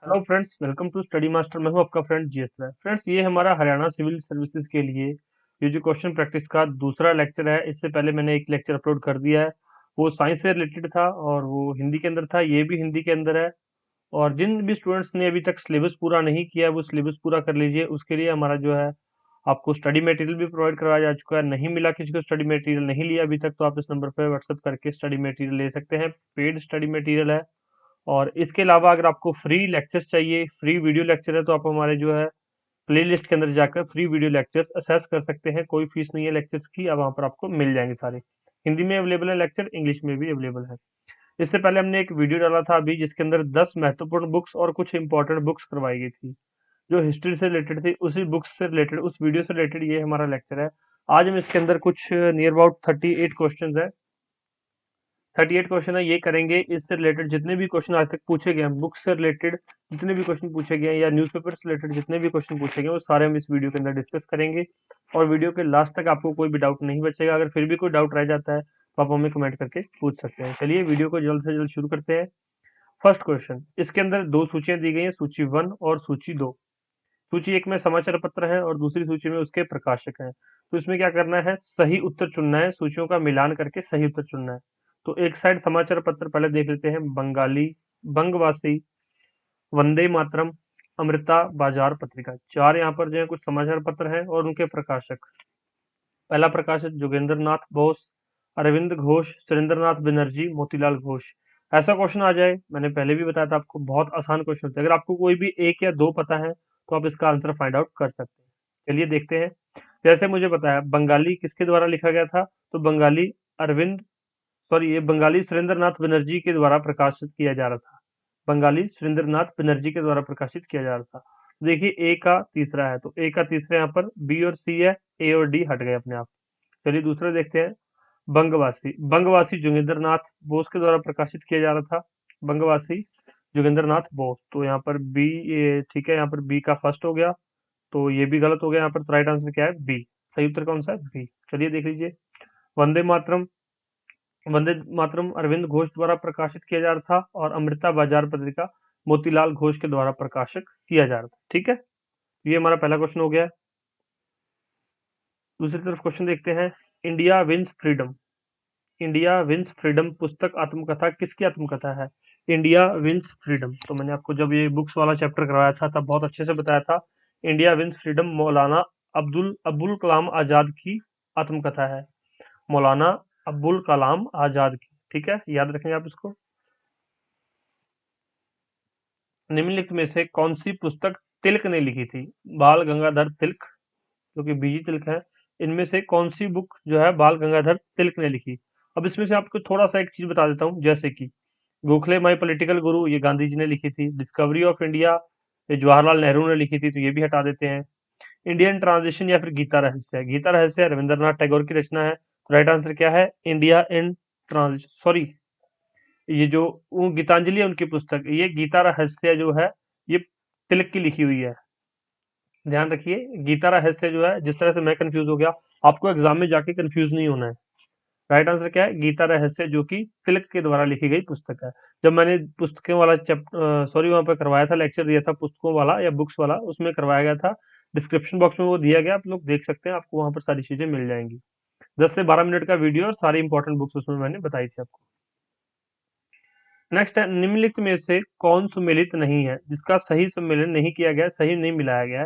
Hello friends, welcome to study master. मैं हूं आपका फ्रेंड जीएस राय। फ्रेंड्स, ये हमारा हरियाणा सिविल सर्विसेज के लिए ये जो क्वेश्चन प्रैक्टिस का दूसरा लेक्चर है। इससे पहले मैंने एक लेक्चर अपलोड कर दिया है, वो साइंस से रिलेटेड था और वो हिंदी के अंदर था। ये भी हिंदी के अंदर है। और जिन भी स्टूडेंट्स ने अभी तक सिलेबस पूरा नहीं किया है वो सिलेबस पूरा कर लीजिए। उसके लिए हमारा जो है आपको स्टडी मटेरियल भी प्रोवाइड करवाया जा चुका है। नहीं मिला किसी को स्टडी मटेरियल, नहीं लिया अभी तक, तो आप इस नंबर पर व्हाट्सअप करके स्टडी मटेरियल ले सकते हैं। पेड स्टडी मटेरियल है। और इसके अलावा अगर आपको फ्री लेक्चर्स चाहिए, फ्री वीडियो लेक्चर है, तो आप हमारे जो है प्लेलिस्ट के अंदर जाकर फ्री वीडियो लेक्चर्स असेस कर सकते हैं। कोई फीस नहीं है लेक्चर्स की, अब वहाँ पर आपको मिल जाएंगे सारे। हिंदी में अवेलेबल है लेक्चर, इंग्लिश में भी अवेलेबल है। इससे पहले हमने एक वीडियो डाला था अभी, जिसके अंदर 10 महत्वपूर्ण बुक्स और कुछ इंपॉर्टेंट बुक्स करवाई गई थी जो हिस्ट्री से रिलेटेड थी। उसी बुक्स से रिलेटेड, उस वीडियो से रिलेटेड ये हमारा लेक्चर है। आज हम इसके अंदर कुछ नियर अबाउट 38 क्वेश्चन है। 38 क्वेश्चन है, ये करेंगे। इससे रिलेटेड जितने भी क्वेश्चन आज तक पूछे गए हैं, बुक से रिलेटेड जितने भी क्वेश्चन पूछे गए हैं या न्यूज़पेपर से रिलेटेड जितने भी क्वेश्चन पूछे गए हैं, वो सारे हम इस वीडियो के अंदर डिस्कस करेंगे। और वीडियो के लास्ट तक आपको कोई भी डाउट नहीं बचेगा। अगर फिर भी कोई डाउट रह जाता है तो आप हमें कमेंट करके पूछ सकते हैं। चलिए वीडियो को जल्द से जल्द शुरू करते हैं। फर्स्ट क्वेश्चन, इसके अंदर दो सूचियां दी गई हैं, सूची 1 और सूची 2। सूची 1 में समाचार पत्र है और दूसरी सूची में उसके प्रकाशक हैं। तो इसमें क्या करना है, सही उत्तर चुनना है, सूचियों का मिलान करके सही उत्तर चुनना है। तो एक साइड समाचार पत्र पहले देख लेते हैं। बंगाली, बंगवासी, वंदे मातरम, अमृता बाजार पत्रिका, चार यहाँ पर जो है कुछ समाचार पत्र हैं और उनके प्रकाशक। पहला प्रकाशक जोगेंद्र नाथ बोस, अरविंद घोष, सुरेंद्र नाथ बनर्जी, मोतीलाल घोष। ऐसा क्वेश्चन आ जाए, मैंने पहले भी बताया था आपको, बहुत आसान क्वेश्चन होता है। अगर आपको कोई भी एक या दो पता है तो आप इसका आंसर फाइंड आउट कर सकते हैं। चलिए देखते हैं। जैसे मुझे बताया, बंगाली किसके द्वारा लिखा गया था, तो बंगाली अरविंद, सॉरी, ये बंगाली सुरेंद्र नाथ बनर्जी के द्वारा प्रकाशित किया जा रहा था। बंगाली सुरेंद्र नाथ बनर्जी के द्वारा प्रकाशित किया जा रहा था। देखिए ए का तीसरा है, तो ए का तीसरा यहाँ पर बी और सी है, ए और डी हट गए अपने आप। चलिए दूसरा देखते हैं। बंगवासी, बंगवासी जोगिंदर नाथ बोस के द्वारा प्रकाशित किया जा रहा था। बंगवासी जोगिंदर नाथ बोस, तो यहाँ पर बी, ये ठीक है, यहाँ पर बी का फर्स्ट हो गया, तो ये भी गलत हो गया। यहाँ पर राइट आंसर क्या है, बी। सही उत्तर कौन सा है, बी। चलिए देख लीजिए। वंदे मातरम, वंदे मातरम अरविंद घोष द्वारा प्रकाशित किया जा रहा था और अमृता बाजार पत्रिका मोतीलाल घोष के द्वारा प्रकाशित किया जा रहा था। ठीक है, ये हमारा पहला क्वेश्चन हो गया। दूसरी तरफ क्वेश्चन देखते हैं। India wins freedom, India wins freedom पुस्तक आत्मकथा किसकी आत्मकथा है? इंडिया विंस फ्रीडम, तो मैंने आपको जब ये बुक्स वाला चैप्टर करवाया था तब बहुत अच्छे से बताया था। इंडिया विंस फ्रीडम मौलाना अब्दुल अबुल कलाम आजाद की आत्मकथा है। मौलाना अब्दुल कलाम आजाद की, ठीक है, याद रखेंगे आप इसको। निम्नलिखित में से कौन सी पुस्तक तिलक ने लिखी थी? बाल गंगाधर तिलक, जो कि बीजी तिलक है, इनमें से कौन सी बुक जो है बाल गंगाधर तिलक ने लिखी? अब इसमें से आपको थोड़ा सा एक चीज बता देता हूँ, जैसे कि गोखले माई पॉलिटिकल गुरु, ये गांधी जी ने लिखी थी। डिस्कवरी ऑफ इंडिया, ये जवाहरलाल नेहरू ने लिखी थी, तो ये भी हटा देते हैं। इंडियन ट्रांजिशन या फिर गीता रहस्य, गीता रहस्य रविंद्रनाथ टैगोर की रचना है। तो राइट आंसर क्या है, इंडिया इन ट्रांजिशन, सॉरी, ये जो वो गीतांजलि है उनकी पुस्तक, ये गीता रहस्य जो है ये तिलक की लिखी हुई है। ध्यान रखिए, गीता रहस्य जो है, जिस तरह से मैं कंफ्यूज हो गया, आपको एग्जाम में जाके कंफ्यूज नहीं होना है। राइट आंसर क्या है, गीता रहस्य, जो कि तिलक के द्वारा लिखी गई पुस्तक है। जब मैंने पुस्तकों वाला चैप्टर, सॉरी, वहां पर करवाया था, लेक्चर दिया था पुस्तकों वाला या बुक्स वाला, उसमें करवाया गया था। डिस्क्रिप्शन बॉक्स में वो दिया गया, आप लोग देख सकते हैं, आपको वहां पर सारी चीजें मिल जाएंगी। 10 से 12 मिनट का वीडियो और सारी इंपॉर्टेंट बुक्स उसमें मैंने बताई थी आपको। नेक्स्ट है, निम्नलिखित में से कौन सुमेलित नहीं है, जिसका सही सम्मेलन नहीं किया गया, सही नहीं मिलाया गया है?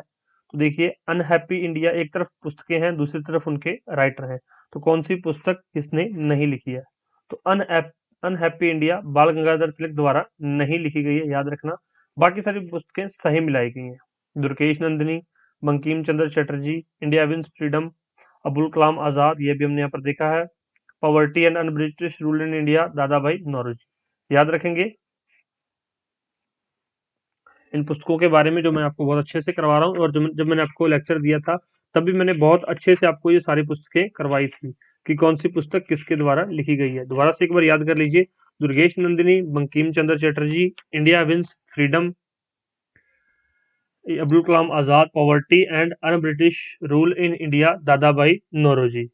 तो देखिए, अनहैप्पी इंडिया, एक तरफ पुस्तकें हैं, दूसरी तरफ उनके राइटर हैं। तो कौन सी पुस्तक किसने नहीं लिखी है? तो अनहैप्पी इंडिया बाल गंगाधर तिलक द्वारा नहीं लिखी गई है, याद रखना। बाकी सारी पुस्तकें सही मिलाई गई हैं। Durgesh Nandini, Bankim Chandra Chatterjee, India wins freedom, Abul Kalam Azad, ये भी हमने यहाँ पर देखा है। Poverty and un British rule in India, Dadabhai Naoroji. याद रखेंगे इन पुस्तकों के बारे में, जो मैं आपको बहुत अच्छे से करवा रहा हूँ। और जब मैंने आपको लेक्चर दिया था तब भी मैंने बहुत अच्छे से आपको ये सारी पुस्तकें करवाई थी कि कौन सी पुस्तक किसके द्वारा लिखी गई है। दोबारा से एक बार याद कर लीजिए। Durgesh Nandini, Bankim Chandra Chatterjee, India wins freedom, Abdul Kalam Azad, poverty and un British rule in India, Dadabhai Naoroji.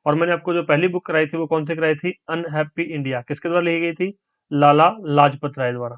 और मैंने आपको जो पहली बुक कराई थी वो कौन सी कराई थी, अनहैप्पी इंडिया, किसके द्वारा लिखी गई थी? लाला लाजपत राय द्वारा।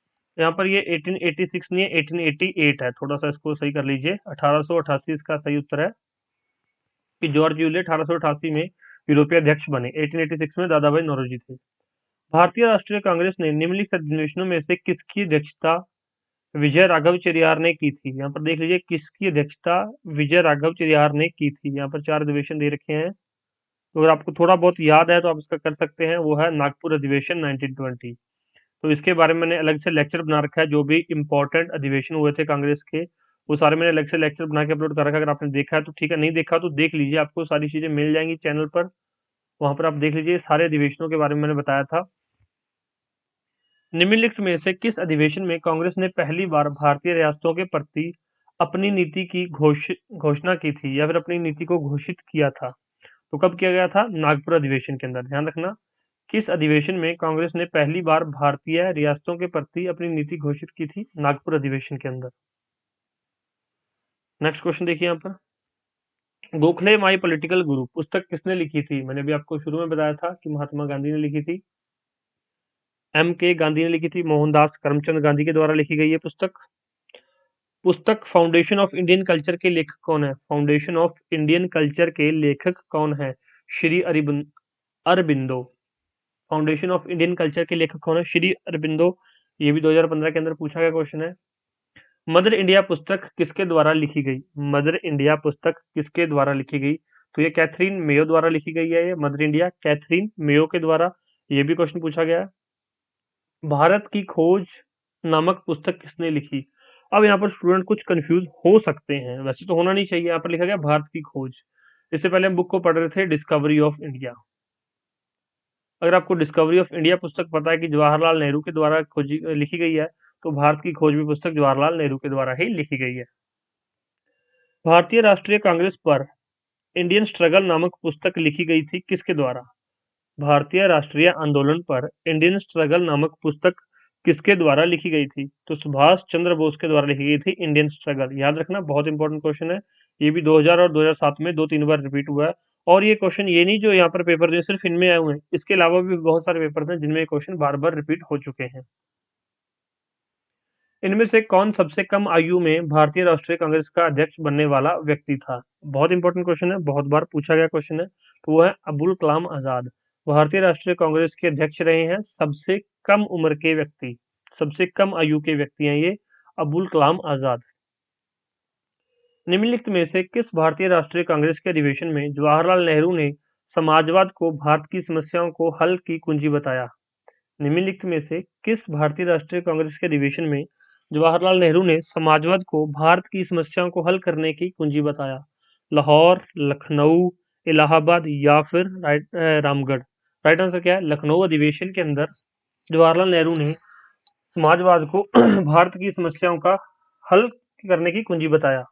यहाँ पर ये 1886 नहीं है, 1888 है, थोड़ा सा इसको सही कर लीजिए। 1888 इसका सही उत्तर है कि जॉर्ज यूले 1888 में यूरोपीय अध्यक्ष बने। 1886 में दादा भाई नौरोजी थे। भारतीय राष्ट्रीय कांग्रेस ने निम्नलिखित अधिवेशनों में से किसकी अध्यक्षता विजय राघव चरियार ने की थी? यहाँ पर देख लीजिए किसकी अध्यक्षता विजय राघव चरियार ने की थी। यहाँ पर 4 अधिवेशन दे रखे हैं, तो अगर आपको थोड़ा बहुत याद है तो आप इसका कर सकते हैं। वो है नागपुर अधिवेशन 1920। तो इसके बारे में मैंने अलग से लेक्चर बना रखा है, जो भी इंपॉर्टेंट अधिवेशन हुए थे कांग्रेस के वो सारे मैंने अलग से लेक्चर बना के अपलोड कर रखा है। अगर आपने देखा है तो ठीक है, नहीं देखा तो देख लीजिए, आपको सारी चीजें मिल जाएंगी चैनल पर। वहां पर आप देख लीजिए, सारे अधिवेशनों के बारे में मैंने बताया था। निम्नलिखित में से किस अधिवेशन में कांग्रेस ने पहली बार भारतीय रियासतों के प्रति अपनी नीति की घोषणा की थी, या फिर अपनी नीति को घोषित किया था? तो कब किया गया था? नागपुर अधिवेशन के अंदर। ध्यान रखना, किस अधिवेशन में कांग्रेस ने पहली बार भारतीय रियासतों के प्रति अपनी नीति घोषित की थी? नागपुर अधिवेशन के अंदर। नेक्स्ट क्वेश्चन देखिए यहाँ पर, गोखले माई पॉलिटिकल गुरु पुस्तक किसने लिखी थी? मैंने भी आपको शुरू में बताया था कि महात्मा गांधी ने लिखी थी। एम के गांधी ने लिखी थी। मोहनदास करमचंद गांधी के द्वारा लिखी गई है पुस्तक। पुस्तक फाउंडेशन ऑफ इंडियन कल्चर के लेखक कौन है? फाउंडेशन ऑफ इंडियन कल्चर के लेखक कौन है? Shri Aurobindo. Foundation of Indian culture के लेखक कौन है? श्री अरबिंदो। ये भी 2015 के अंदर पूछा गया क्वेश्चन है। मदर इंडिया पुस्तक किसके द्वारा लिखी गई? मदर इंडिया पुस्तक किसके द्वारा लिखी गई? तो ये कैथरीन मेयो द्वारा लिखी गई है। ये मदर इंडिया कैथरीन मेयो के द्वारा ये भी क्वेश्चन पूछा गया है। भारत की खोज नामक पुस्तक किसने लिखी? अब यहाँ पर स्टूडेंट कुछ कंफ्यूज हो सकते हैं, वैसे तो होना नहीं चाहिए। यहाँ पर लिखा गया भारत की खोज। इससे पहले हम बुक को पढ़ रहे थे डिस्कवरी ऑफ इंडिया। अगर आपको डिस्कवरी ऑफ इंडिया पुस्तक पता है कि जवाहरलाल नेहरू के द्वारा खोजी लिखी गई है, तो भारत की खोज भी पुस्तक जवाहरलाल नेहरू के द्वारा ही लिखी गई है। भारतीय राष्ट्रीय कांग्रेस पर इंडियन स्ट्रगल नामक पुस्तक लिखी गई थी किसके द्वारा? भारतीय राष्ट्रीय आंदोलन पर इंडियन स्ट्रगल नामक पुस्तक किसके द्वारा लिखी गई थी? तो सुभाष चंद्र बोस के द्वारा लिखी गई थी इंडियन स्ट्रगल। याद रखना, बहुत इंपॉर्टेंट क्वेश्चन है। ये भी 2000 और 2007 में 2-3 बार रिपीट हुआ है। और ये क्वेश्चन ये नहीं जो यहाँ पर पेपर जो सिर्फ इनमें आए हुए हैं, इसके अलावा भी बहुत सारे पेपर हैं जिनमें ये क्वेश्चन बार बार रिपीट हो चुके हैं। इनमें से कौन सबसे कम आयु में भारतीय राष्ट्रीय कांग्रेस का अध्यक्ष बनने वाला व्यक्ति था? बहुत इंपॉर्टेंट क्वेश्चन है, बहुत बार पूछा गया क्वेश्चन है। तो वो है अबुल कलाम आजाद। भारतीय राष्ट्रीय कांग्रेस के अध्यक्ष रहे हैं सबसे कम उम्र के व्यक्ति, सबसे कम आयु के व्यक्ति हैं ये अबुल कलाम आजाद। निम्नलिखित में से किस भारतीय राष्ट्रीय कांग्रेस के अधिवेशन में जवाहरलाल नेहरू ने समाजवाद को भारत की समस्याओं को हल की कुंजी बताया? निम्नलिखित में से किस भारतीय राष्ट्रीय कांग्रेस के अधिवेशन में जवाहरलाल नेहरू ने समाजवाद को भारत की समस्याओं को हल करने की कुंजी बताया? लाहौर, लखनऊ, इलाहाबाद या फिर रामगढ़? राइट आंसर क्या है? लखनऊ अधिवेशन के अंदर जवाहरलाल नेहरू ने समाजवाद को भारत की समस्याओं का हल करने की कुंजी बताया।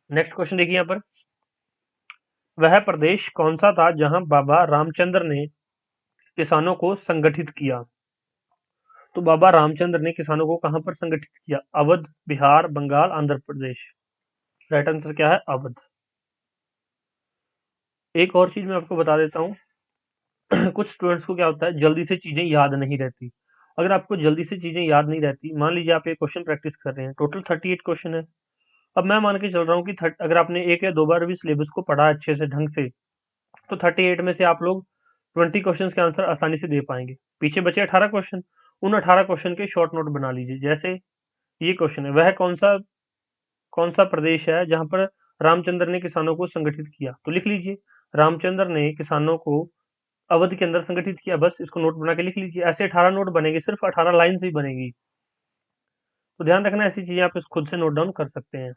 नेक्स्ट क्वेश्चन देखिए यहाँ पर, वह प्रदेश कौन सा था जहां बाबा रामचंद्र ने किसानों को संगठित किया? तो बाबा रामचंद्र ने किसानों को कहां पर संगठित किया? अवध, बिहार, बंगाल, आंध्र प्रदेश? राइट आंसर क्या है? अवध। एक और चीज मैं आपको बता देता हूँ। कुछ स्टूडेंट्स को क्या होता है, जल्दी से चीजें याद नहीं रहती। अगर आपको जल्दी से चीजें याद नहीं रहती, मान लीजिए आप एक क्वेश्चन प्रैक्टिस कर रहे हैं, टोटल 38 क्वेश्चन है। अब मैं मान के चल रहा हूँ कि अगर आपने एक या दो बार भी सिलेबस को पढ़ा अच्छे से ढंग से, तो 38 में से आप लोग 20 क्वेश्चन के आंसर आसानी से दे पाएंगे। पीछे बचे 18 क्वेश्चन, उन 18 क्वेश्चन के शॉर्ट नोट बना लीजिए। जैसे ये क्वेश्चन है, वह कौन सा प्रदेश है जहां पर रामचंद्र ने किसानों को संगठित किया? तो लिख लीजिए, रामचंद्र ने किसानों को अवध के अंदर संगठित किया। बस इसको नोट बना के लिख लीजिए। ऐसे 18 नोट बनेंगे, सिर्फ 18 लाइन से ही बनेगी। तो ध्यान रखना, ऐसी चीजें आप खुद से नोट डाउन कर सकते हैं।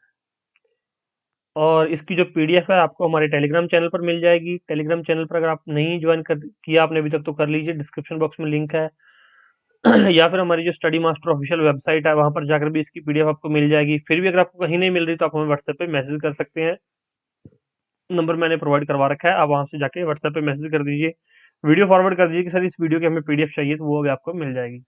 और इसकी जो पीडीएफ है आपको हमारे टेलीग्राम चैनल पर मिल जाएगी। टेलीग्राम चैनल पर अगर आप नहीं ज्वाइन किया आपने अभी तक, तो कर लीजिए, डिस्क्रिप्शन बॉक्स में लिंक है। या फिर हमारी जो स्टडी मास्टर ऑफिशियल वेबसाइट है, वहां पर जाकर भी इसकी पीडीएफ आपको मिल जाएगी। फिर भी अगर आपको कहीं नहीं मिल रही तो आप हमें व्हाट्सएप पे मैसेज कर सकते हैं। नंबर मैंने प्रोवाइड करवा रखा है, आप वहां से जाके व्हाट्सएप पे मैसेज कर दीजिए, वीडियो फॉरवर्ड कर दीजिए कि सर इस वीडियो की हमें पीडीएफ चाहिए, तो वो भी आपको मिल जाएगी।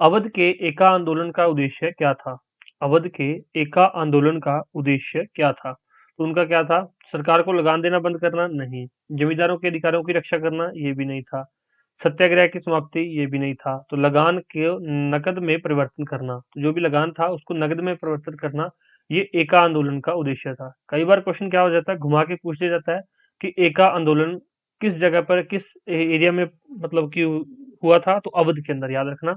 अवध के एका आंदोलन का उद्देश्य क्या था? अवध के एका आंदोलन का उद्देश्य क्या था? तो उनका क्या था? सरकार को लगान देना बंद करना? नहीं। जमींदारों के अधिकारों की रक्षा करना? ये भी नहीं था। सत्याग्रह की समाप्ति? ये भी नहीं था। तो लगान के नकद में परिवर्तन करना, तो जो भी लगान था उसको नकद में परिवर्तन करना, ये एका आंदोलन का उद्देश्य था। कई बार क्वेश्चन क्या हो जाता है, घुमा के पूछ लिया जाता है कि एका आंदोलन किस जगह पर, किस एरिया में मतलब कि हुआ था, तो अवध के अंदर, याद रखना।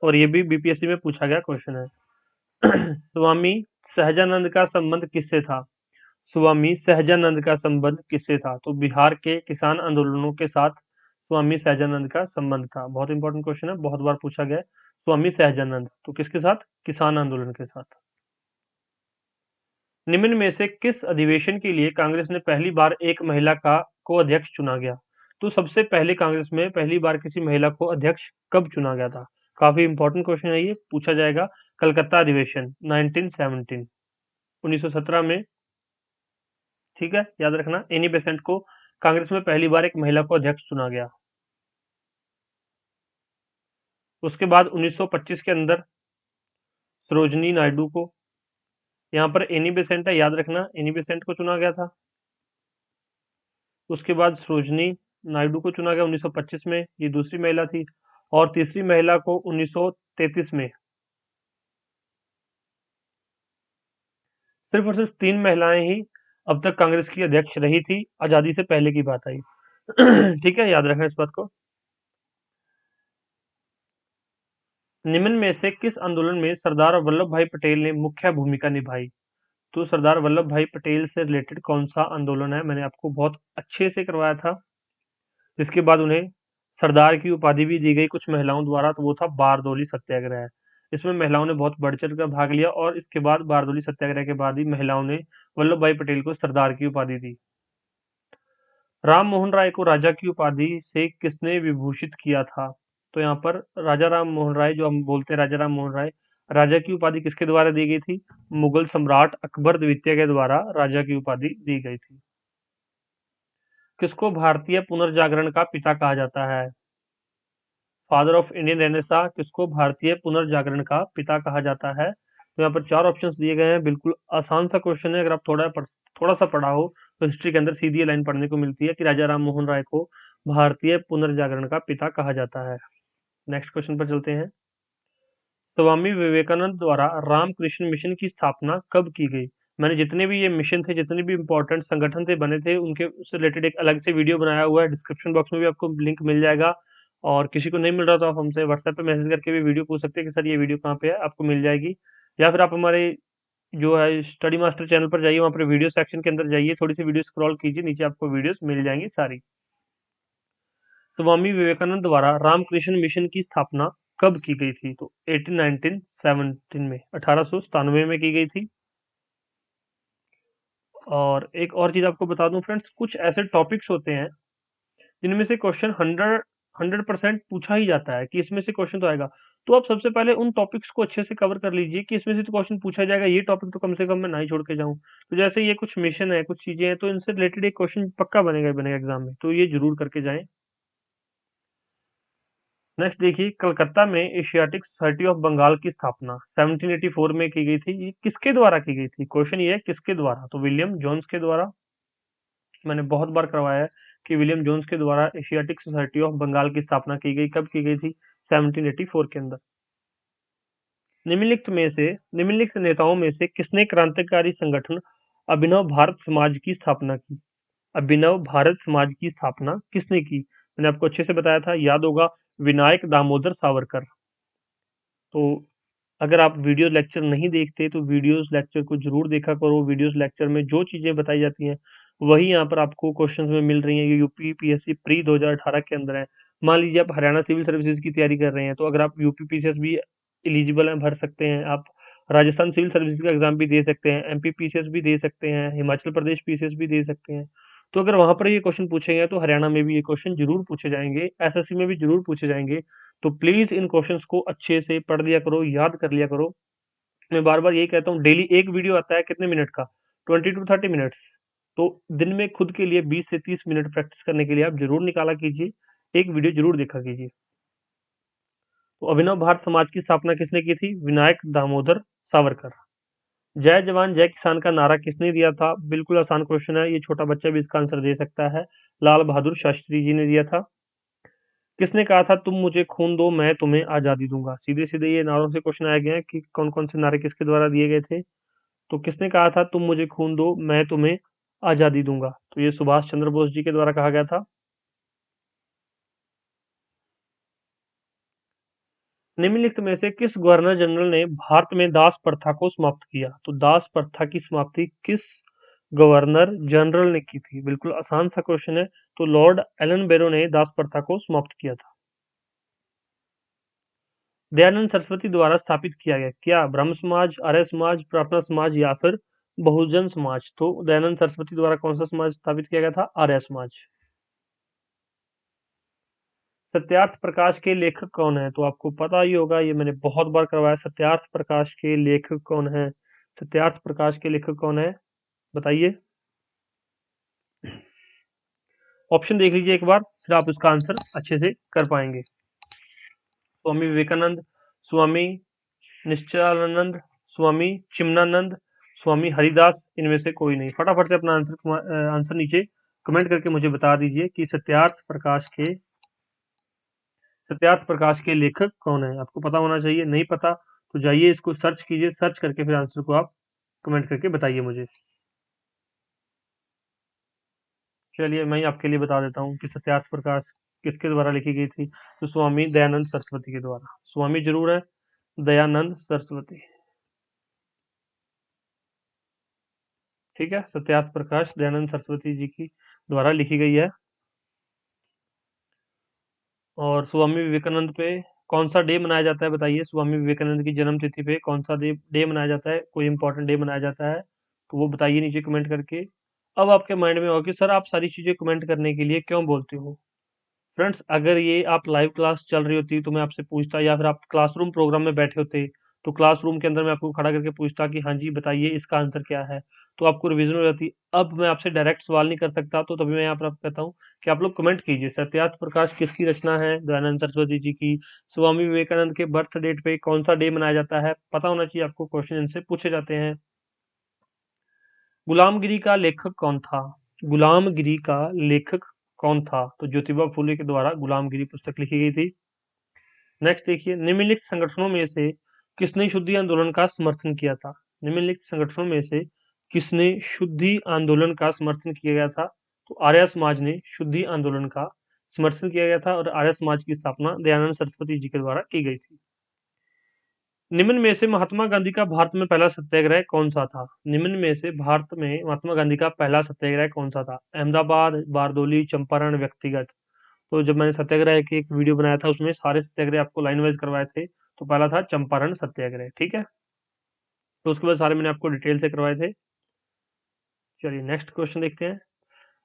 और ये भी बीपीएससी में पूछा गया क्वेश्चन है। स्वामी सहजानंद का संबंध किससे था? स्वामी सहजानंद का संबंध किससे था? तो बिहार के किसान आंदोलनों के साथ स्वामी सहजानंद का संबंध था। बहुत इंपॉर्टेंट क्वेश्चन है, बहुत बार पूछा गया है। स्वामी सहजानंद, तो किसके साथ? किसान आंदोलन के साथ। निम्न में से किस अधिवेशन के लिए कांग्रेस ने पहली बार एक महिला का को अध्यक्ष चुना गया? तो सबसे पहले कांग्रेस में पहली बार किसी महिला को अध्यक्ष कब चुना गया था? काफी इंपॉर्टेंट क्वेश्चन है, ये पूछा जाएगा। कलकत्ता अधिवेशन 1917, 1917 में। ठीक है, याद रखना। एनी बेसेंट को कांग्रेस में पहली बार एक महिला को अध्यक्ष चुना गया। उसके बाद 1925 के अंदर सरोजनी नायडू को, यहाँ पर एनी बेसेंट है, याद रखना, एनी बेसेंट को चुना गया था। उसके बाद सरोजनी नायडू को चुना गया 1925 में, ये दूसरी महिला थी। और तीसरी महिला को 1933 में। सिर्फ और सिर्फ 3 महिलाएं ही अब तक कांग्रेस की अध्यक्ष रही थी, आजादी से पहले की बात आई। ठीक है, याद रखना इस बात को। निम्न में से किस आंदोलन में सरदार वल्लभ भाई पटेल ने मुख्य भूमिका निभाई? तो सरदार वल्लभ भाई पटेल से रिलेटेड कौन सा आंदोलन है, मैंने आपको बहुत अच्छे से करवाया था। जिसके बाद उन्हें सरदार की उपाधि भी दी गई कुछ महिलाओं द्वारा, तो वो था बारदोली सत्याग्रह। इसमें महिलाओं ने बहुत बढ़ चढ़ कर भाग लिया, और इसके बाद बारदोली सत्याग्रह के बाद ही महिलाओं ने वल्लभ भाई पटेल को सरदार की उपाधि दी। राम मोहन राय को राजा की उपाधि से किसने विभूषित किया था? तो यहाँ पर राजा राम मोहन राय, जो हम बोलते हैं राजा राम मोहन राय, राजा की उपाधि किसके द्वारा दी गई थी? मुगल सम्राट अकबर द्वितीय के द्वारा राजा की उपाधि दी गई थी। किसको भारतीय पुनर्जागरण का पिता कहा जाता है? फादर ऑफ इंडियन रेनेसा किसको भारतीय पुनर्जागरण का पिता कहा जाता है? तो यहाँ पर 4 ऑप्शंस दिए गए हैं। बिल्कुल आसान सा क्वेश्चन है, अगर आप थोड़ा सा पढ़ा हो तो हिस्ट्री के अंदर सीधी ये लाइन पढ़ने को मिलती है कि राजा राम मोहन राय को भारतीय पुनर्जागरण का पिता कहा जाता है। नेक्स्ट क्वेश्चन पर चलते हैं। स्वामी विवेकानंद द्वारा रामकृष्ण मिशन की स्थापना कब की गई? मैंने जितने भी ये मिशन थे, जितने भी इंपॉर्टेंट संगठन थे बने थे, उनके उससे रिलेटेड एक अलग से वीडियो बनाया हुआ है। डिस्क्रिप्शन बॉक्स में भी आपको लिंक मिल जाएगा। और किसी को नहीं मिल रहा तो आप हमसे व्हाट्सएप पे मैसेज करके भी वीडियो पूछ सकते हैं कि सर ये वीडियो कहाँ पे है, आपको मिल जाएगी। या फिर आप हमारे जो है स्टडी मास्टर चैनल पर जाइए, वहाँ पर वीडियो सेक्शन के अंदर जाइए, थोड़ी सी वीडियो स्क्रॉल कीजिए, नीचे आपको वीडियोस मिल जाएंगी सारी। स्वामी विवेकानंद द्वारा रामकृष्ण मिशन की स्थापना कब की गई थी? तो 1917 में, 1897 में की गई थी। और एक और चीज आपको बता दूं फ्रेंड्स, कुछ ऐसे टॉपिक्स होते हैं जिनमें से क्वेश्चन 100% पूछा ही जाता है कि इसमें से क्वेश्चन तो आएगा। तो आप सबसे पहले उन टॉपिक्स को अच्छे से कवर कर लीजिए कि इसमें से तो क्वेश्चन पूछा जाएगा, ये टॉपिक तो कम से कम मैं ना ही छोड़ के जाऊं। तो जैसे ये कुछ मिशन है, कुछ चीजें हैं, तो इनसे रिलेटेड एक क्वेश्चन पक्का बनेगा ही बनेगा एग्जाम में, तो ये जरूर करके जाएं। नेक्स्ट देखिए, कलकत्ता में एशियाटिक सोसाइटी ऑफ बंगाल की स्थापना 1784 में की गई थी। ये किसके द्वारा की गई थी? क्वेश्चन ये है किसके द्वारा, तो विलियम जोन्स के द्वारा। मैंने बहुत बार करवाया है कि विलियम जोन्स के द्वारा एशियाटिक सोसाइटी ऑफ बंगाल की स्थापना की गई। कब की गई थी? 1784 के अंदर। निम्नलिखित नेताओं में से किसने क्रांतिकारी संगठन अभिनव भारत समाज की स्थापना की? अभिनव भारत समाज की स्थापना किसने की? मैंने आपको अच्छे से बताया था, याद होगा, विनायक दामोदर सावरकर। तो अगर आप वीडियो लेक्चर नहीं देखते तो वीडियोस लेक्चर को जरूर देखा करो। वीडियोस लेक्चर में जो चीजें बताई जाती हैं वही यहाँ पर आपको क्वेश्चंस में मिल रही हैं। ये यूपी पीएससी प्री 2018 के अंदर है। मान लीजिए आप हरियाणा सिविल सर्विसेज की तैयारी कर रहे हैं, तो अगर आप यूपी पीसीएस भी एलिजिबल हैं, भर सकते हैं। आप राजस्थान सिविल सर्विसेज का एग्जाम भी दे सकते हैं, एमपी पीसीएस भी दे सकते हैं, हिमाचल प्रदेश पीसीएस भी दे सकते हैं। तो अगर वहां पर ये क्वेश्चन पूछे गए तो हरियाणा में भी ये क्वेश्चन जरूर पूछे जाएंगे, एसएससी में भी जरूर पूछे जाएंगे। तो प्लीज इन क्वेश्चंस को अच्छे से पढ़ लिया करो, याद कर लिया करो। मैं बार बार यही कहता हूँ, डेली एक वीडियो आता है कितने मिनट का? 20 to 30 मिनट्स। तो दिन में खुद के लिए 20 से 30 मिनट प्रैक्टिस करने के लिए आप जरूर निकाला कीजिए, एक वीडियो जरूर देखा कीजिए। तो अभिनव भारत समाज की स्थापना किसने की थी? विनायक दामोदर सावरकर। जय जवान जय किसान का नारा किसने दिया था? बिल्कुल आसान क्वेश्चन है, ये छोटा बच्चा भी इसका आंसर दे सकता है। लाल बहादुर शास्त्री जी ने दिया था। किसने कहा था तुम मुझे खून दो मैं तुम्हें आजादी दूंगा? सीधे सीधे ये नारों से क्वेश्चन आए गए हैं कि कौन कौन से नारे किसके द्वारा दिए गए थे। तो किसने कहा था तुम मुझे खून दो मैं तुम्हें आजादी दूंगा? तो ये सुभाष चंद्र बोस जी के द्वारा कहा गया था। निम्नलिखित में से किस गवर्नर जनरल ने भारत में दास प्रथा को समाप्त किया? तो दास प्रथा की समाप्ति किस गवर्नर जनरल ने की थी? बिल्कुल आसान सा क्वेश्चन है। तो लॉर्ड एलन बेरो ने दास प्रथा को समाप्त किया था। दयानंद सरस्वती द्वारा स्थापित किया गया क्या? ब्रह्म समाज, आर्य समाज, प्रार्थना समाज या फिर बहुजन समाज? तो दयानंद सरस्वती द्वारा कौन सा समाज स्थापित किया गया था? आर्य समाज। सत्यार्थ प्रकाश के लेखक कौन है? तो आपको पता ही होगा, ये मैंने बहुत बार करवाया। सत्यार्थ प्रकाश के लेखक कौन है? सत्यार्थ प्रकाश के लेखक कौन है, बताइए। ऑप्शन देख लीजिए एक बार, फिर आप इसका आंसर अच्छे से कर पाएंगे। स्वामी विवेकानंद, स्वामी निश्चलानंद, स्वामी चिमनानंद, स्वामी हरिदास, इनमें से कोई नहीं। फटाफट से अपना आंसर नीचे कमेंट करके मुझे बता दीजिए कि सत्यार्थ प्रकाश के लेखक कौन है। आपको पता होना चाहिए, नहीं पता तो जाइए इसको सर्च कीजिए, सर्च करके फिर आंसर को आप कमेंट करके बताइए मुझे। चलिए मैं ही आपके लिए बता देता हूँ कि सत्यार्थ प्रकाश किसके द्वारा लिखी गई थी। तो स्वामी दयानंद सरस्वती के द्वारा। स्वामी जरूर है, दयानंद सरस्वती। ठीक है, सत्यार्थ प्रकाश दयानंद सरस्वती जी की द्वारा लिखी गई है। और स्वामी विवेकानंद पे कौन सा डे मनाया जाता है, बताइए। स्वामी विवेकानंद की जन्म तिथि पे कौन सा डे डे मनाया जाता है? कोई इंपॉर्टेंट डे मनाया जाता है तो वो बताइए नीचे कमेंट करके। अब आपके माइंड में होगा कि सर आप सारी चीजें कमेंट करने के लिए क्यों बोलते हो। फ्रेंड्स, अगर ये आप लाइव क्लास चल रही होती तो मैं आपसे पूछता, या फिर आप क्लासरूम प्रोग्राम में बैठे होते तो क्लासरूम के अंदर मैं आपको खड़ा करके पूछता कि हाँ जी बताइए इसका आंसर क्या है, तो आपको रिवीजन हो जाती। अब मैं आपसे डायरेक्ट सवाल नहीं कर सकता, तो तभी मैं यहाँ पर आपको कहता हूँ कि आप लोग कमेंट कीजिए सत्यार्थ प्रकाश किसकी रचना है? दयानंद सरस्वती जी की। स्वामी विवेकानंद के बर्थ डेट पे कौन सा डे मनाया जाता है? पता होना चाहिए आपको, क्वेश्चन इनसे पूछे जाते हैं। गुलामगिरी का लेखक कौन था? गुलामगिरी का लेखक कौन था? तो ज्योतिबा फुले के द्वारा गुलामगिरी पुस्तक लिखी गई थी। नेक्स्ट देखिए, निम्नलिखित संगठनों में से किसने शुद्धि आंदोलन का समर्थन किया था? निम्नलिखित संगठनों में से किसने शुद्धि आंदोलन का समर्थन किया गया था? तो आर्य समाज ने शुद्धि आंदोलन का समर्थन किया गया था, और आर्य समाज की स्थापना दयानंद सरस्वती जी के द्वारा की गई थी। निम्न में से महात्मा गांधी का भारत में पहला सत्याग्रह कौन सा था? निम्न में से भारत में महात्मा गांधी का पहला सत्याग्रह कौन सा था? अहमदाबाद, बारदोली, चंपारण, व्यक्तिगत? तो जब मैंने सत्याग्रह की एक वीडियो बनाया था उसमें सारे सत्याग्रह आपको लाइन वाइज करवाए थे। तो पहला था चंपारण सत्याग्रह, ठीक है। तो उसके बाद सारे मैंने आपको डिटेल से करवाए थे। चलिए नेक्स्ट क्वेश्चन देखते हैं।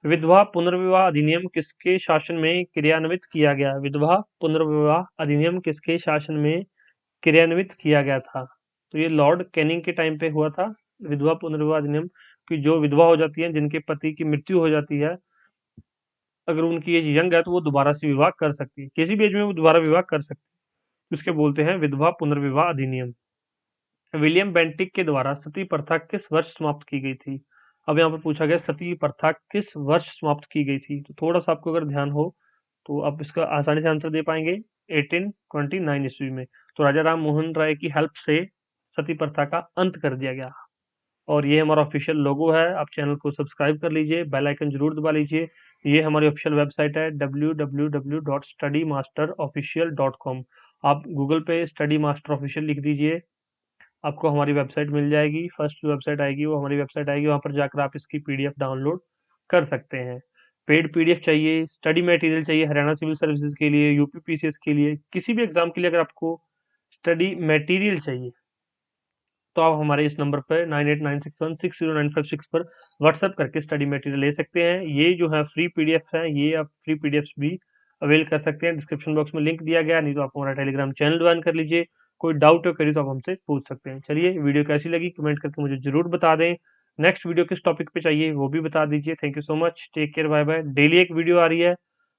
विधवा पुनर्विवाह अधिनियम किसके शासन में क्रियान्वित किया गया? विधवा पुनर्विवाह अधिनियम किसके शासन में क्रियान्वित किया गया था? तो ये लॉर्ड कैनिंग के टाइम पे हुआ था। विधवा पुनर्विवाह अधिनियम की जो विधवा हो जाती है, जिनके पति की मृत्यु हो जाती है, अगर उनकी एज यंग है तो वो दोबारा से विवाह कर सकती है, किसी भी एज में वो दोबारा विवाह कर सकती है। उसके बोलते हैं विधवा पुनर्विवाह अधिनियम। विलियम बेंटिक के द्वारा सती प्रथा किस वर्ष समाप्त की गई थी? अब यहाँ पर पूछा गया सती प्रथा किस वर्ष समाप्त की गई थी, तो थोड़ा सा आपको अगर ध्यान हो तो आप इसका आसानी से आंसर दे पाएंगे। 1829 ईस्वी में। तो राजा राम मोहन राय की हेल्प से सती प्रथा का अंत कर दिया गया। और ये हमारा ऑफिशियल लोगो है। आप चैनल को सब्सक्राइब कर लीजिए, बेल आइकन जरूर दबा लीजिए। ये हमारी ऑफिशियल वेबसाइट है www.studymasterofficial.com। आप गूगल पे स्टडी मास्टर ऑफिशियल लिख दीजिए, आपको हमारी वेबसाइट मिल जाएगी। फर्स्ट वेबसाइट आएगी वो हमारी वेबसाइट आएगी, वहाँ पर जाकर आप इसकी पीडीएफ डाउनलोड कर सकते हैं। पेड पीडीएफ चाहिए, स्टडी मटेरियल चाहिए हरियाणा सिविल सर्विसेज के लिए, यूपी पीसीएस के लिए, किसी भी एग्जाम के लिए अगर आपको स्टडी मटेरियल चाहिए तो आप हमारे इस नंबर पर 9896160956 पर व्हाट्सएप करके स्टडी मटेरियल ले सकते हैं। ये जो है फ्री पीडीएफ है, ये आप फ्री पीडीएफ भी अवेल कर सकते हैं। डिस्क्रिप्शन बॉक्स में लिंक दिया गया, नहीं तो आप हमारा टेलीग्राम चैनल ज्वाइन कर लीजिए। कोई डाउट हो करिए तो आप हमसे पूछ सकते हैं। चलिए, वीडियो कैसी लगी कमेंट करके मुझे जरूर बता दें। नेक्स्ट वीडियो किस टॉपिक पे चाहिए वो भी बता दीजिए। Thank you so much, take care, bye bye. Daily एक वीडियो आ रही है।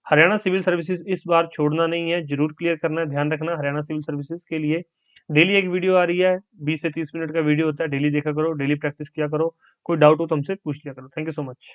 हरियाणा सिविल सर्विसेज इस बार छोड़ना नहीं है, जरूर क्लियर करना है, ध्यान रखना। हरियाणा सिविल सर्विसेज के लिए डेली एक वीडियो आ रही है, 20 से 30 मिनट का वीडियो होता है, डेली देखा करो, डेली प्रैक्टिस किया करो। कोई डाउट हो तो हमसे पूछ लिया करो। Thank you so much.